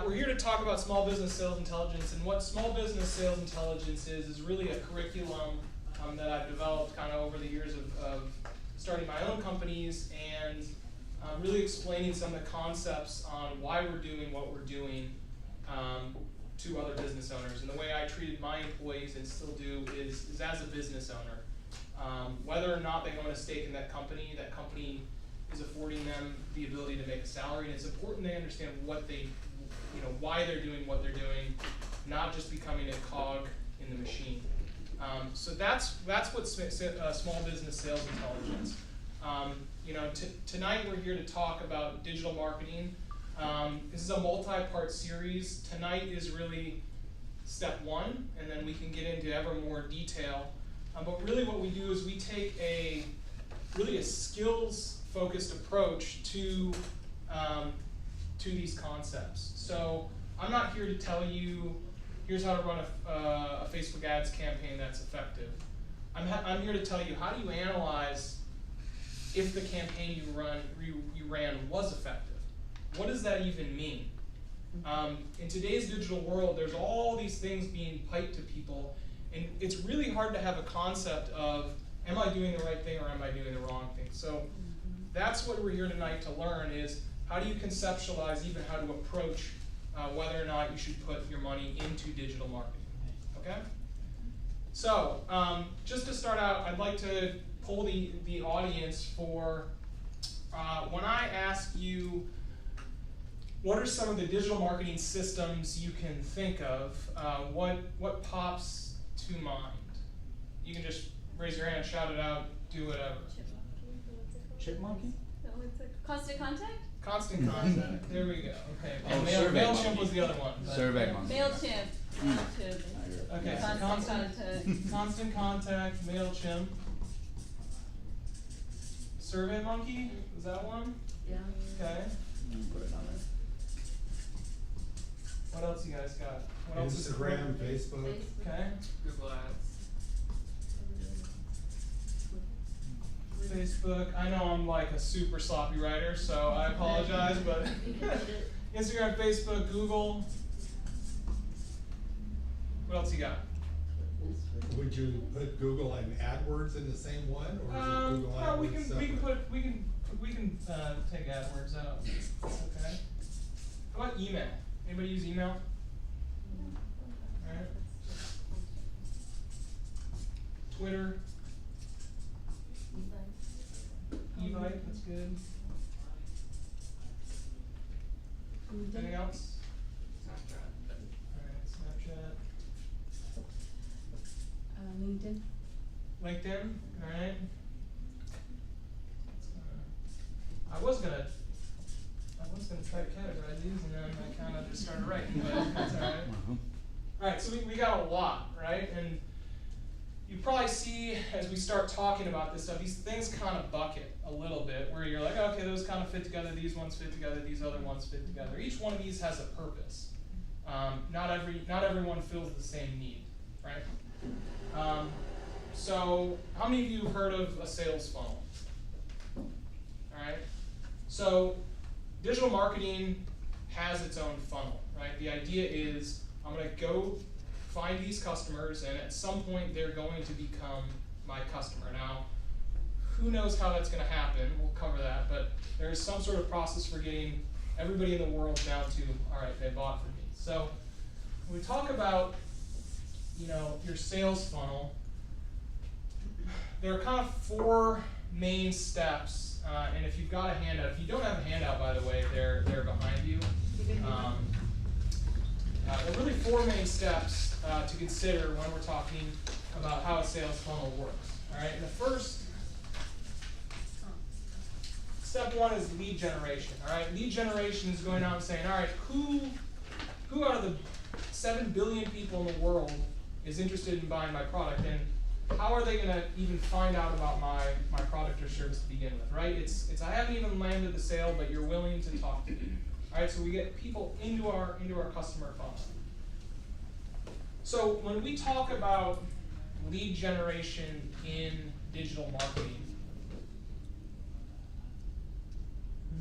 We're here to talk about small business sales intelligence, and what small business sales intelligence is really a curriculum that I've developed kind of over the years of starting my own companies and really explaining some of the concepts on why we're doing what we're doing to other business owners. And the way I treated my employees and still do is as a business owner. Whether or not they own a stake in that company is affording them the ability to make a salary, and it's important they understand what they, why they're doing what they're doing, not just becoming a cog in the machine. So that's what small business sales intelligence. Tonight we're here to talk about digital marketing. This is a multi-part series. Tonight is really step one, and then we can get into ever more detail. But really what we do is we take a skills-focused approach to these concepts. So I'm not here to tell you, here's how to run a Facebook ads campaign that's effective. I'm here to tell you, how do you analyze if the campaign you ran was effective? What does that even mean? In today's digital world, there's all these things being piped to people, and it's really hard to have a concept of, am I doing the right thing or am I doing the wrong thing? So that's what we're here tonight to learn, is how do you conceptualize even how to approach whether or not you should put your money into digital marketing, okay? So just to start out, I'd like to poll the audience for, when I ask you, what are some of the digital marketing systems you can think of, what pops to mind? You can just raise your hand, shout it out, do whatever. Chipmonkey? No, it's a Constant Contact? Constant Contact, there we go. Okay. Oh, MailChimp was the other one. SurveyMonkey. MailChimp. Okay, so Constant Contact, MailChimp. SurveyMonkey, is that one? Yeah. Okay. Put it on there. What else you guys got? What else is Instagram, Facebook. Okay. Google Ads. Facebook. I know I'm like a super sloppy writer, so I apologize, but Instagram, Facebook, Google. What else you got? Would you put Google and AdWords in the same one, or is it Google no, AdWords we can separate? we can take AdWords out. Okay. How about email? Anybody use email? All right. Twitter. Evite, that's good. Anything else? Snapchat. Alright, Snapchat. LinkedIn. LinkedIn, alright. I was gonna try to categorize these, and then I kind of just started writing, but that's alright. Alright, so we got a lot, right? And you probably see, as we start talking about this stuff, these things kind of bucket a little bit, where you're like, okay, those kind of fit together, these ones fit together, these other ones fit together. Each one of these has a purpose. Not everyone fills the same need, right? So how many of you have heard of a sales funnel? All right. So digital marketing has its own funnel, right? The idea is, I'm going to go find these customers, and at some point they're going to become my customer. Now, who knows how that's going to happen? We'll cover that, but there's some sort of process for getting everybody in the world down to, all right, they bought from me. So when we talk about, your sales funnel, there are kind of four main steps, and if you've got a handout, if you don't have a handout, by the way, they're behind you. There are really four main steps to consider when we're talking about how a sales funnel works. All right, and the first step one is lead generation. All right, lead generation is going out and saying, all right, who out of the 7 billion people in the world is interested in buying my product, and how are they going to even find out about my product or service to begin with, right? It's I haven't even landed the sale, but you're willing to talk to me. All right, so we get people into our customer funnel. So when we talk about lead generation in digital marketing,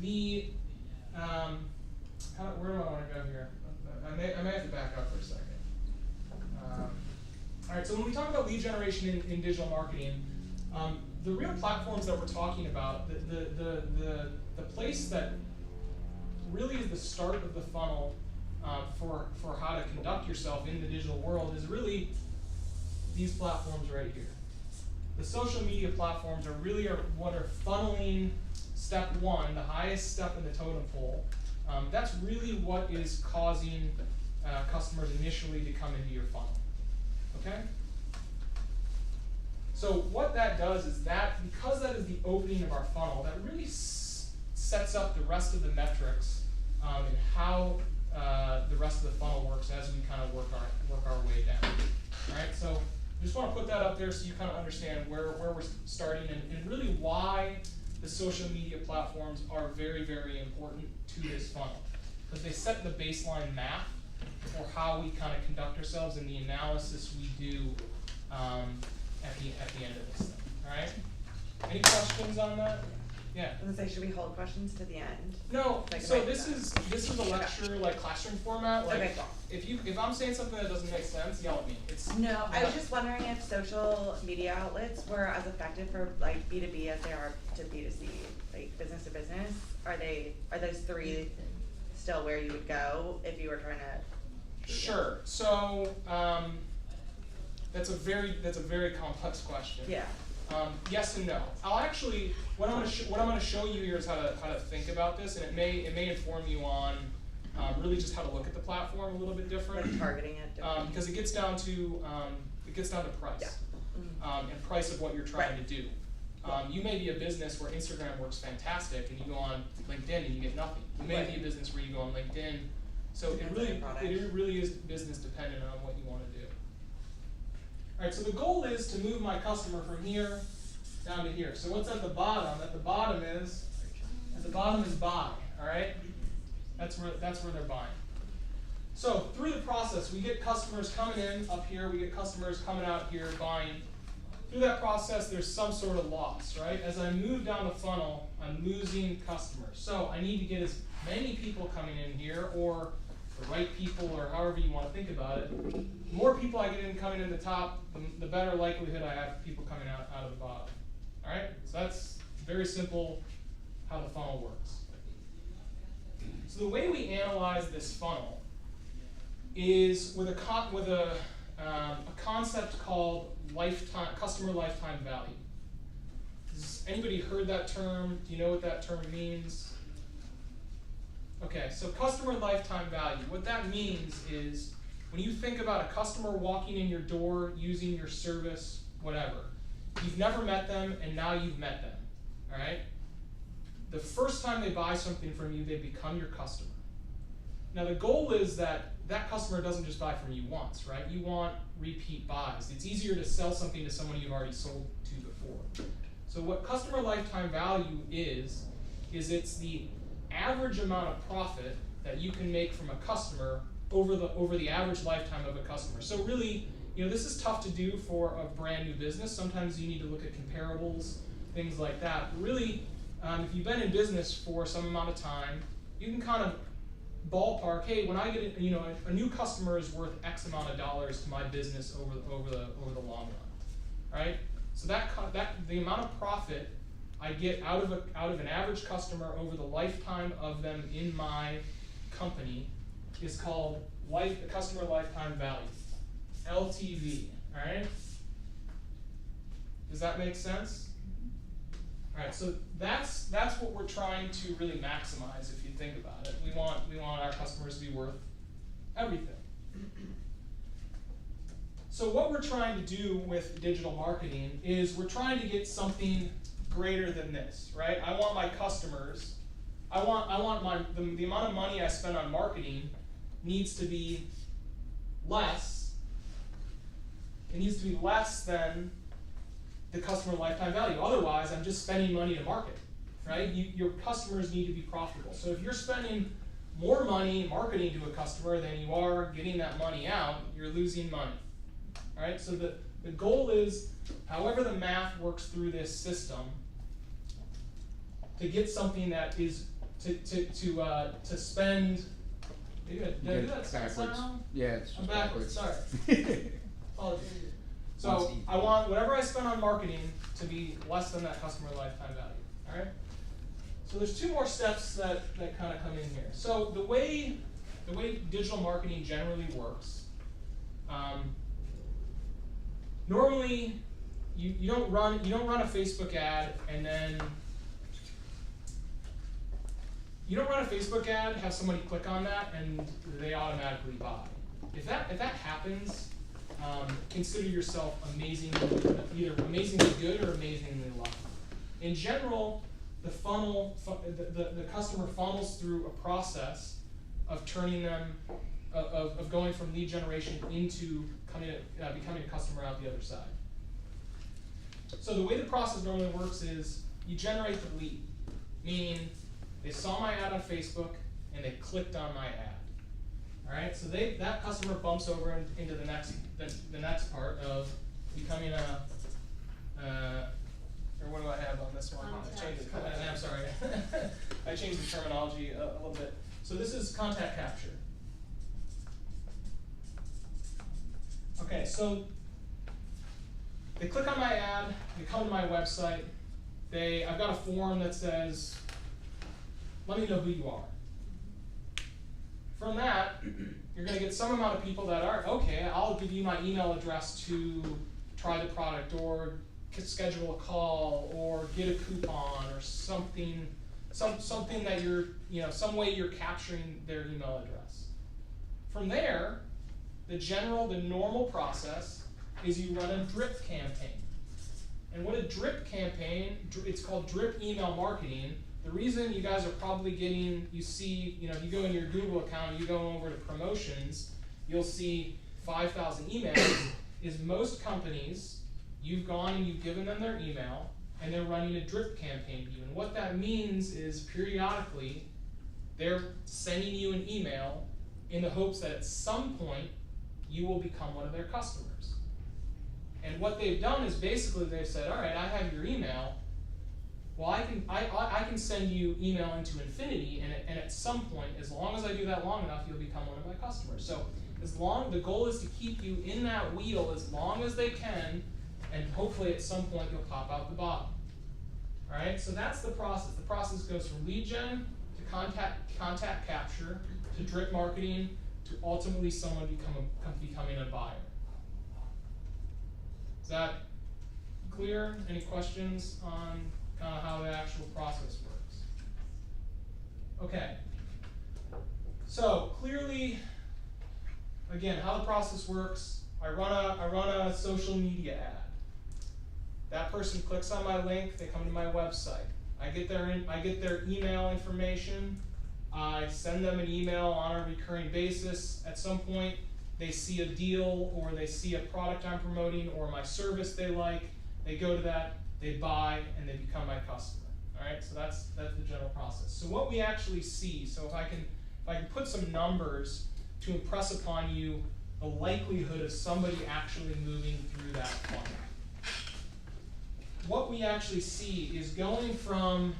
the lead generation in digital marketing, the real platforms that we're talking about, the place that really is the start of the funnel for how to conduct yourself in the digital world is really these platforms right here. The social media platforms are what are funneling step one, the highest step in the totem pole. That's really what is causing customers initially to come into your funnel. Okay? So what that does is because that is the opening of our funnel, that really sets up the rest of the metrics and how the rest of the funnel works as we kind of work our way down. All right, so I just want to put that up there so you kind of understand where we're starting and really why the social media platforms are very, very important to this funnel, because they set the baseline math for how we kind of conduct ourselves and the analysis we do at the end of this thing. All right? Any questions on that? Yeah. I was gonna say, should we hold questions to the end? No. Like, So right this is a lecture like classroom format. Like Okay, cool. if I'm saying something that doesn't make sense, yell at me. No, I was just wondering if social media outlets were as effective for like B2B as they are to B2C, like business to business. Are those three still where you would go if you were trying to? Sure. So that's a very complex question. Yeah. Yes and no. I'll actually what I'm going to show you here is how to think about this, and it may inform you on really just how to look at the platform a little bit different. Like targeting it differently. Because it gets down to price. Yeah. Mm-hmm. And price of what you're trying Right. to do. You may be a business where Instagram works fantastic, and you go on LinkedIn and you get nothing. You may Right. be a business where you go on LinkedIn. So Depends on your product. it really is business dependent on what you want to do. All right, so the goal is to move my customer from here down to here. So what's at the bottom? At the bottom is buy. All right, that's where they're buying. So through the process, we get customers coming in up here. We get customers coming out here buying. Through that process, there's some sort of loss, right? As I move down the funnel, I'm losing customers. So I need to get as many people coming in here, or the right people, or however you want to think about it. The more people I get in coming in the top, the better likelihood I have people coming out of the bottom. All right, so that's very simple how the funnel works. So the way we analyze this funnel is with a concept called customer lifetime value. Has anybody heard that term? Do you know what that term means? Okay, so customer lifetime value. What that means is when you think about a customer walking in your door, using your service, whatever, you've never met them and now you've met them, all right? The first time they buy something from you, they become your customer. Now the goal is that customer doesn't just buy from you once, right? You want repeat buys. It's easier to sell something to someone you've already sold to before. So what customer lifetime value is it's the average amount of profit that you can make from a customer over the average lifetime of a customer. So really, this is tough to do for a brand new business. Sometimes you need to look at comparables, things like that. But really, if you've been in business for some amount of time, you can kind of ballpark, hey, when I get a new customer is worth X amount of dollars to my business over the long run, right? So that the amount of profit I get out of an average customer over the lifetime of them in my company is called customer lifetime value, LTV. All right? Does that make sense? All right. So that's what we're trying to really maximize. If you think about it, we want our customers to be worth everything. So what we're trying to do with digital marketing is we're trying to get something greater than this, right? I want my customers, the amount of money I spend on marketing needs to be less. It needs to be less than the customer lifetime value. Otherwise, I'm just spending money to market, right? Your customers need to be profitable. So if you're spending more money marketing to a customer than you are getting that money out, you're losing money. All right, so the goal is, however the math works through this system, to get something that is to spend. Did I do that backwards. somehow? Yeah, it's I'm just backwards. Sorry. Apologies. So I want whatever I spend on marketing to be less than that customer lifetime value, alright? So there's two more steps that kind of come in here. So the way digital marketing generally works, normally you don't run a Facebook ad and then you don't run a Facebook ad, have somebody click on that, and they automatically buy. If that happens, consider yourself either amazingly good or amazingly lucky. In general, the customer funnels through a process of turning them, of going from lead generation into becoming a customer out the other side. So the way the process normally works is you generate the lead, meaning they saw my ad on Facebook and they clicked on my ad. All right, so that customer bumps over into the next part of becoming or what do I have on this one? I changed it. I'm sorry, I changed the terminology a little bit. So this is contact capture. Okay, so they click on my ad, they come to my website, I've got a form that says, let me know who you are. From that, you're going to get some amount of people that are, okay, I'll give you my email address to try the product or schedule a call or get a coupon or something that some way you're capturing their email address. From there, the normal process is you run a drip campaign. And what a drip campaign, it's called drip email marketing. The reason you guys are probably getting, if you go in your Google account, you go over to promotions, you'll see 5,000 emails, is most companies, you've gone and you've given them their email, and they're running a drip campaign to you. And what that means is periodically, they're sending you an email in the hopes that at some point, you will become one of their customers. And what they've done is basically they've said, all right, I have your email. Well, I can send you email into infinity, and at some point, as long as I do that long enough, you'll become one of my customers. So the goal is to keep you in that wheel as long as they can, and hopefully at some point you'll pop out the bottom. All right, so that's the process. The process goes from lead gen to contact capture to drip marketing to ultimately someone becoming a buyer. Is that clear? Any questions on how the actual process works? Okay. So clearly, again, how the process works, I run a social media ad. That person clicks on my link, they come to my website. I get their email information, I send them an email on a recurring basis. At some point, they see a deal or they see a product I'm promoting or my service they like, they go to that, they buy, and they become my customer. All right, so that's the general process. So what we actually see, so if I can put some numbers to impress upon you the likelihood of somebody actually moving through that funnel. What we actually see is going from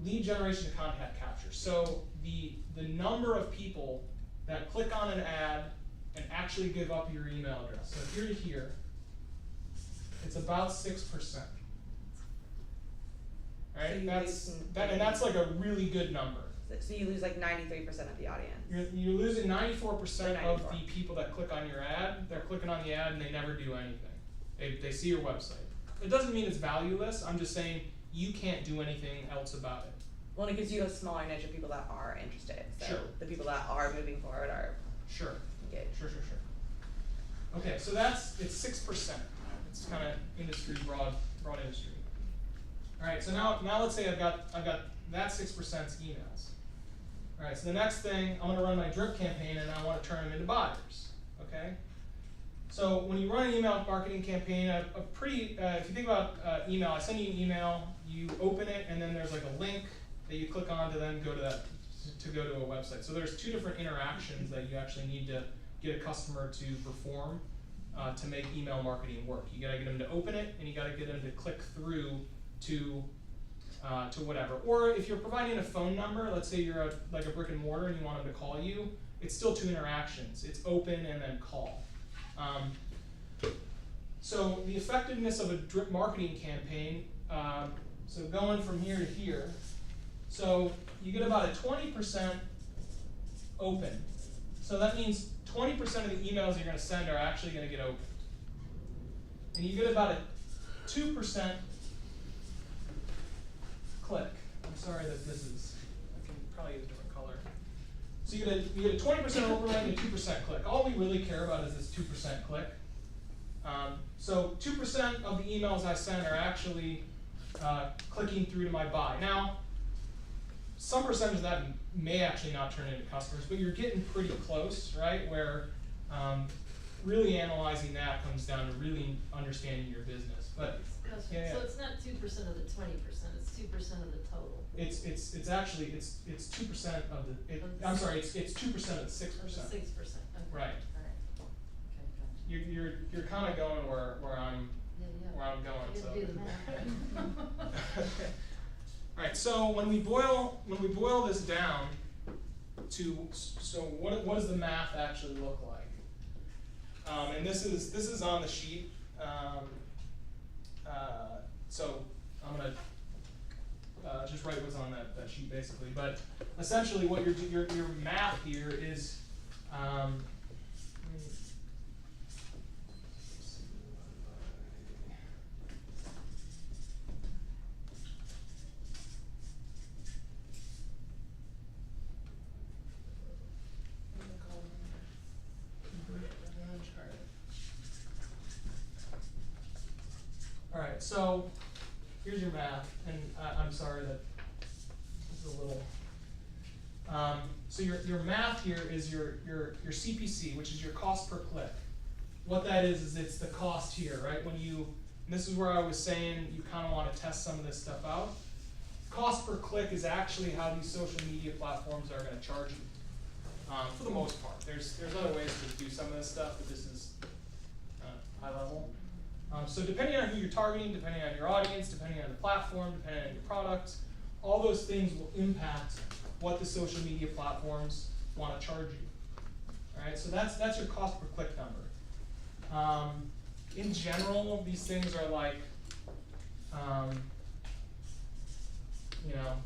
lead generation to contact capture. So the number of people that click on an ad and actually give up your email address. So here to here, it's about 6%. Right? So that's like a really good number. So you lose like 93% of the audience. You're losing 94% of 94. the people that click on your ad. They're clicking on the ad and they never do anything. They see your website. It doesn't mean it's valueless. I'm just saying you can't do anything else about it. Well, it gives you a smaller niche of people that are interested. So Sure. the people that are moving forward are Sure. engaged. Sure. Okay, so it's 6%. It's kind of broad industry. All right, so now let's say I've got that 6%'s emails. All right, so the next thing, I'm going to run my drip campaign and I want to turn them into buyers. Okay. So when you run an email marketing campaign, if you think about email, I send you an email, you open it, and then there's like a link that you click on to then go to a website. So there's two different interactions that you actually need to get a customer to perform to make email marketing work. You gotta get them to open it, and you gotta get them to click through to whatever. Or if you're providing a phone number, let's say you're like a brick and mortar and you want them to call you, it's still two interactions. It's open and then call. So the effectiveness of a drip marketing campaign, so going from here to here, so you get about a 20% open. So that means 20% of the emails you're going to send are actually going to get opened. And you get about a 2% click. I'm sorry that this is, I can probably use a different color. So you get a 20% open rate and a 2% click. All we really care about is this 2% click. So 2% of the emails I send are actually clicking through to my buy. Now, some percentage of that may actually not turn into customers, but you're getting pretty close, right? Where really analyzing that comes down to really understanding your business. But yeah. So it's not 2% of the 20%; it's 2% of the total. It's actually 2% of the. I'm sorry, it's 2% of the 6%. Of the 6%. Okay. Right. All right. Okay, gotcha. You're kind of going where I'm Yeah. where I'm going. You So. didn't do the math. All right. So when we boil this down to what does the math actually look like? And this is on the sheet. So I'm gonna just write what's on that sheet basically. But essentially, what your math here is. Alright, so here's your math, and I'm sorry that this is a little. So your math here is your CPC, which is your cost per click. What that is it's the cost here, right? And this is where I was saying you kind of want to test some of this stuff out. Cost per click is actually how these social media platforms are going to charge you, for the most part. There's other ways to do some of this stuff, but this is high level. So depending on who you're targeting, depending on your audience, depending on the platform, depending on your product, all those things will impact what the social media platforms want to charge you. All right, so that's your cost per click number. In general, these things are like,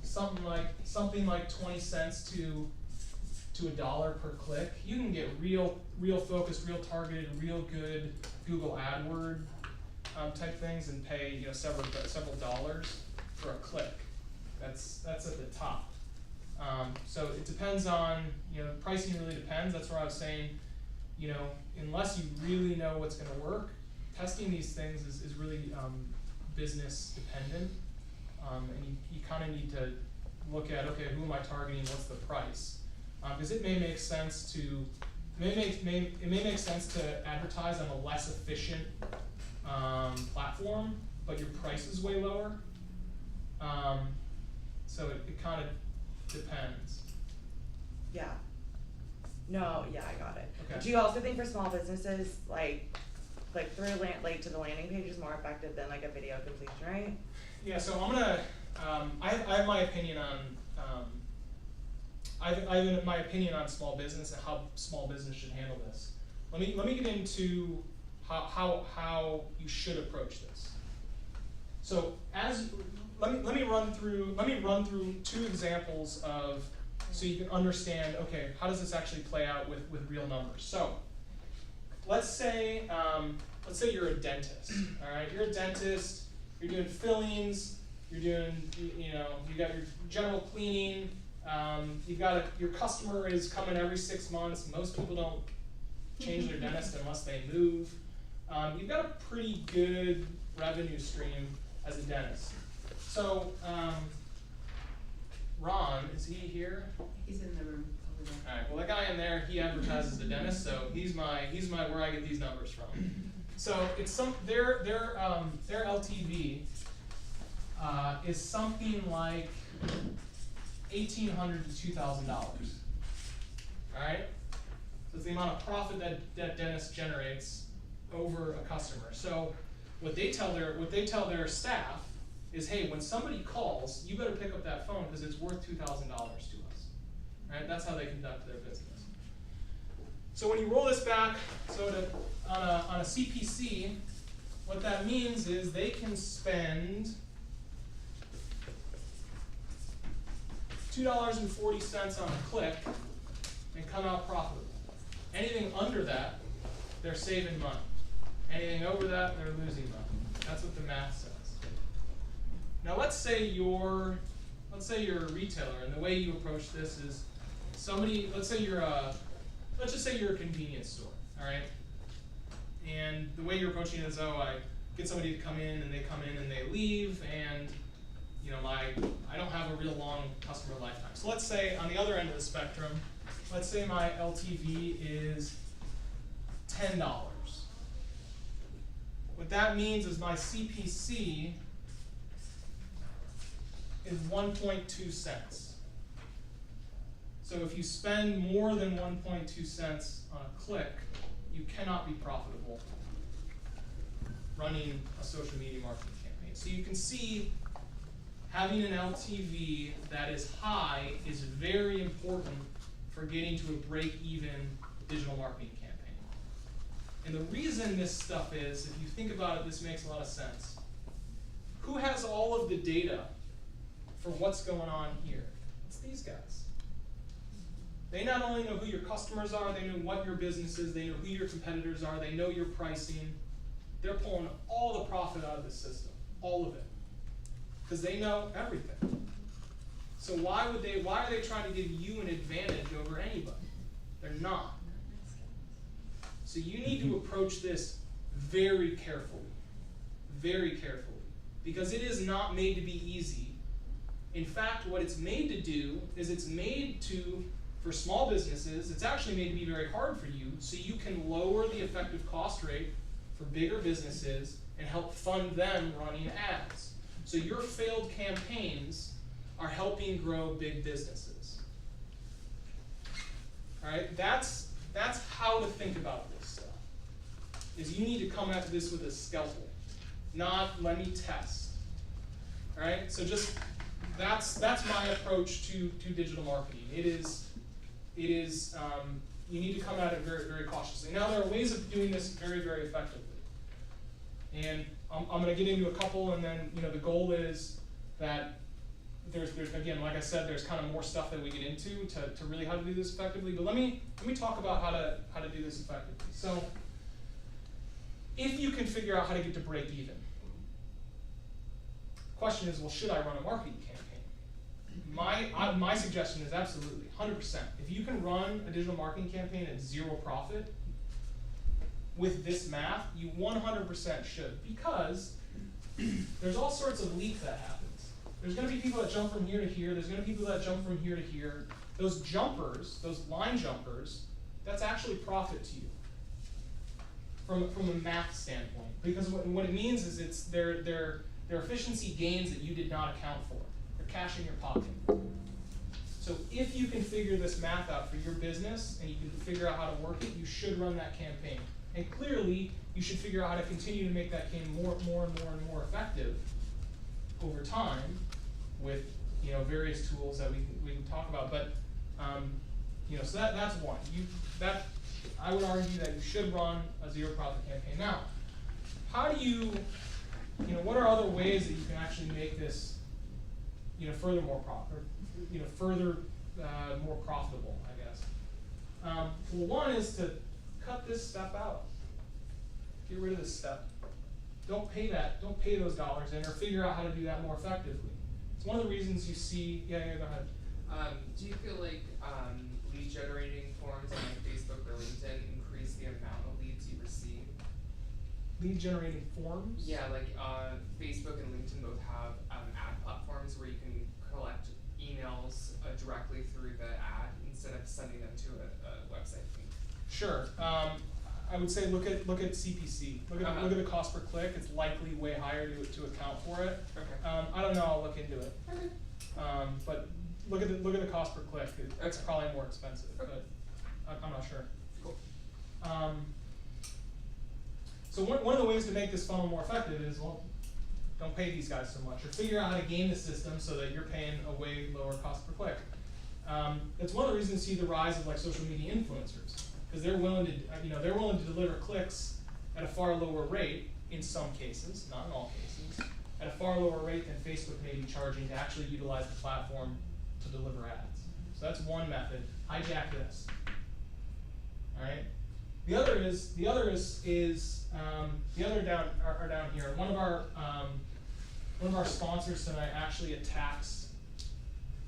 something like 20 cents to $1 per click. You can get real focused, real targeted, real good Google AdWord type things and pay several dollars for a click. That's at the top. So it depends on pricing really depends. That's where I was saying unless you really know what's going to work, testing these things is really business dependent, and you kind of need to look at who am I targeting, what's the price, because it may make sense to advertise on a less efficient platform, but your price is way lower. So it kind of depends. Yeah. No, yeah, I got it. Okay. Do you also think for small businesses, like click through to the landing page is more effective than like a video completion rate? Yeah, so I'm gonna, I have my opinion on, I have my opinion on small business and how small business should handle this. Let me get into how you should approach this. So let me run through two examples of, so you can understand, okay, how does this actually play out with real numbers? So let's say you're a dentist. All right, you're a dentist. You're doing fillings. You're doing, you got your general cleaning. Your customer is coming every 6 months. Most people don't change their dentist unless they move. You've got a pretty good revenue stream as a dentist. So, Ron, is he here? He's in the room over there. All right. Well, the guy in there, he advertises the dentist, so he's my where I get these numbers from. So it's their LTV is something like $1,800 to $2,000. All right. So it's the amount of profit that dentist generates over a customer. So what they tell their staff is, hey, when somebody calls, you better pick up that phone because it's worth $2,000 to us. Right? That's how they conduct their business. So when you roll this back, on a CPC, what that means is they can spend $2.40 on a click and come out profitable. Anything under that, they're saving money. Anything over that, they're losing money. That's what the math says. Now let's say you're a retailer, and the way you approach this is let's just say you're a convenience store, all right? And the way you're approaching it is, I get somebody to come in, and they come in and they leave, and I don't have a real long customer lifetime. So let's say on the other end of the spectrum, let's say my LTV is $10. What that means is my CPC is 1.2 cents. So if you spend more than 1.2 cents on a click, you cannot be profitable running a social media marketing campaign. So you can see having an LTV that is high is very important for getting to a break-even digital marketing campaign. And the reason this stuff is, if you think about it, this makes a lot of sense. Who has all of the data for what's going on here? It's these guys. They not only know who your customers are, they know what your business is, they know who your competitors are, they know your pricing. They're pulling all the profit out of the system, all of it, because they know everything. So why are they trying to give you an advantage over anybody? They're not. So you need to approach this very carefully, because it is not made to be easy. In fact, what it's made to do is it's made to, for small businesses, it's actually made to be very hard for you, so you can lower the effective cost rate for bigger businesses and help fund them running ads. So your failed campaigns are helping grow big businesses. All right, that's how to think about this stuff. Is you need to come at this with a scalpel, not let me test. All right, so just that's my approach to digital marketing. It is you need to come at it very, very cautiously. Now there are ways of doing this very, very effectively, and I'm going to get into a couple, and then the goal is that there's again, like I said, there's kind of more stuff that we get into to really how to do this effectively. But let me talk about how to do this effectively. So if you can figure out how to get to break even, the question is, well, should I run a marketing campaign? My suggestion is absolutely 100%. If you can run a digital marketing campaign at zero profit with this math, you 100% should, because there's all sorts of leaks that happens. There's going to be people that jump from here to here. There's going to be people that jump from here to here. Those jumpers, those line jumpers, that's actually profit to you from a math standpoint, because what it means is it's their efficiency gains that you did not account for. They're cash in your pocket. So if you can figure this math out for your business and you can figure out how to work it, you should run that campaign. And clearly, you should figure out how to continue to make that campaign more and more effective over time with various tools that we can talk about. But so that's one. I would argue that you should run a zero profit campaign. Now, how do you what are other ways that you can actually make this further more more profitable, I guess. Well, one is to cut this step out. Get rid of this step. Don't pay those dollars in, or figure out how to do that more effectively. It's one of the reasons you see. Yeah, go ahead. Do you feel like lead generating forms on Facebook or LinkedIn increase the amount of leads you receive? Lead generating forms? Yeah, like Facebook and LinkedIn both have ad platforms where you can collect emails directly through the ad instead of sending them to a website link. Sure. I would say look at CPC. Look at the cost per click. It's likely way higher to account for it. Okay. I don't know. I'll look into it. Okay. But look at the cost per click. It's Okay. probably more expensive, Okay. but I'm not sure. Cool. So one of the ways to make this funnel more effective is, well, don't pay these guys so much, or figure out how to game the system so that you're paying a way lower cost per click. It's one of the reasons you see the rise of social media influencers, because they're willing to deliver clicks at a far lower rate, in some cases, not in all cases, at a far lower rate than Facebook may be charging to actually utilize the platform to deliver ads. So that's one method. Hijack this. All right. The other are down here. One of our sponsors tonight actually attacks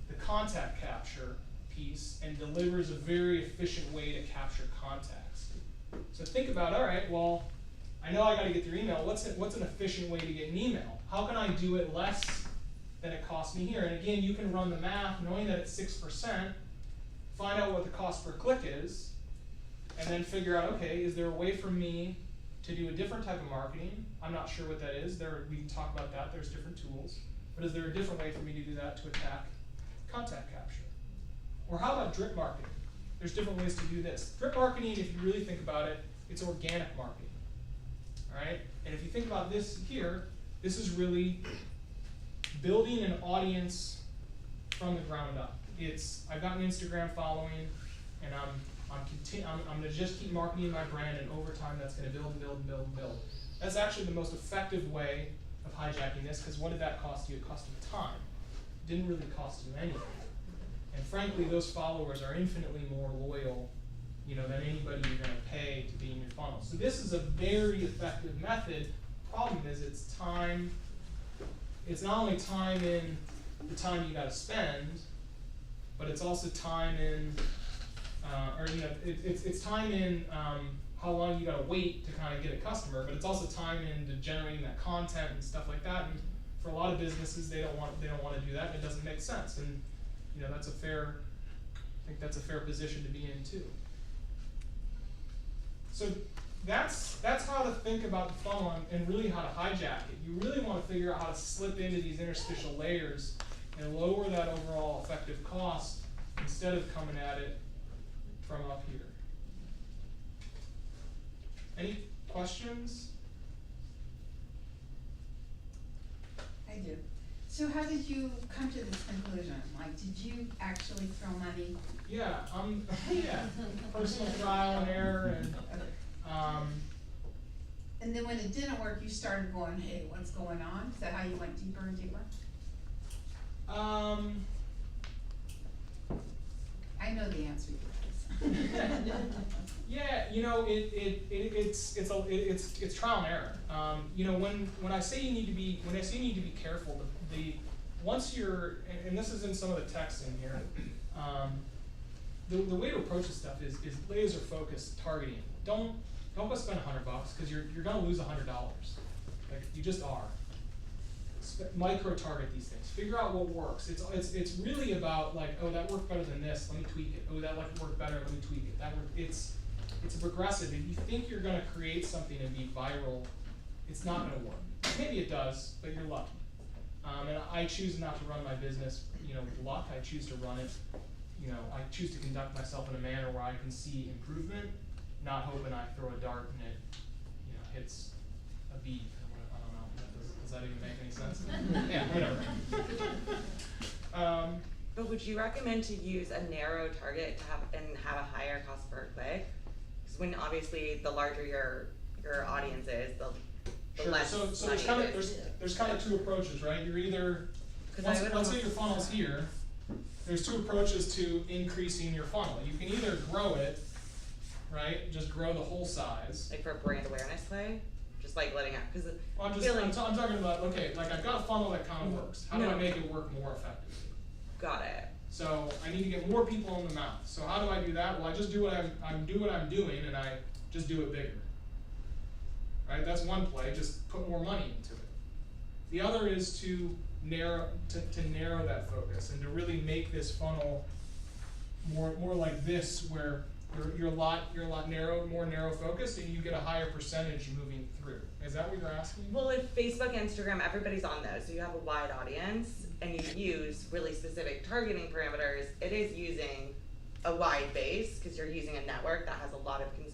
the contact capture piece and delivers a very efficient way to capture contacts. So think about, all right, well, I know I got to get their email. What's an efficient way to get an email? How can I do it less than it costs me here? And again, you can run the math, knowing that it's 6%, find out what the cost per click is, and then figure out, okay, is there a way for me to do a different type of marketing? I'm not sure what that is. We can talk about that. There's different tools. But is there a different way for me to do that to attack contact capture? Or how about drip marketing? There's different ways to do this. Drip marketing, if you really think about it, it's organic marketing. All right? And if you think about this here, this is really building an audience from the ground up. I've got an Instagram following, and I'm going to just keep marketing my brand, and over time that's going to build and build and build and build. That's actually the most effective way of hijacking this, because what did that cost you? It cost you time. It didn't really cost you anything. And frankly, those followers are infinitely more loyal, than anybody you're going to pay to be in your funnel. So this is a very effective method. Problem is, it's time. It's not only time in the time you got to spend, but it's also time in, it's time in how long you got to wait to kind of get a customer, but it's also time into generating that content and stuff like that. And for a lot of businesses, they don't want to do that, and it doesn't make sense. And that's I think that's a fair position to be in too. So that's how to think about the funnel and really how to hijack it. You really want to figure out how to slip into these interstitial layers and lower that overall effective cost instead of coming at it from up here. Any questions? I do. So how did you come to this conclusion? Like, did you actually throw money? Yeah, personal trial and error, And then when it didn't work, you started going, hey, what's going on? Is that how you went deeper and deeper? I know the answer to this. Yeah, it's trial and error. When I say you need to be careful, once you're, and this is in some of the text in here, the way to approach this stuff is laser focused targeting. Don't go spend $100 because you're gonna lose $100. Like, you just are. Micro target these things. Figure out what works. It's really about, like, oh, that worked better than this. Let me tweak it. Oh, that worked better. Let me tweak it. It's progressive. If you think you're gonna create something and be viral, it's not gonna work. Maybe it does, but you're lucky. And I choose not to run my business, with luck. I choose to run it. I choose to conduct myself in a manner where I can see improvement, not hoping I throw a dart and it, hits a beat. I don't know. Does that even make any sense? Yeah, whatever. But would you recommend to use a narrow target to have a higher cost per click? Because when obviously the larger your audience is, the Sure. less So money it is. there's kind of two approaches, right? You're either once say your funnel's here, there's two approaches to increasing your funnel. You can either grow it, right? Just grow the whole size. Like for a brand awareness play, just like letting out, because I'm talking about, okay, like I've got a funnel that kind of works. How do I make it work more effectively? Got it. So I need to get more people in the mouth. So how do I do that? Well, I just do what I'm doing, and I just do it bigger. Right? That's one play. Just put more money into it. The other is to narrow that focus and to really make this funnel more like this, where you're a lot more narrow focused, and you get a higher percentage moving through. Is that what you're asking? Well, if Facebook, Instagram, everybody's on those, so you have a wide audience, and you use really specific targeting parameters, it is using a wide base, because you're using a network that has a lot of consumers.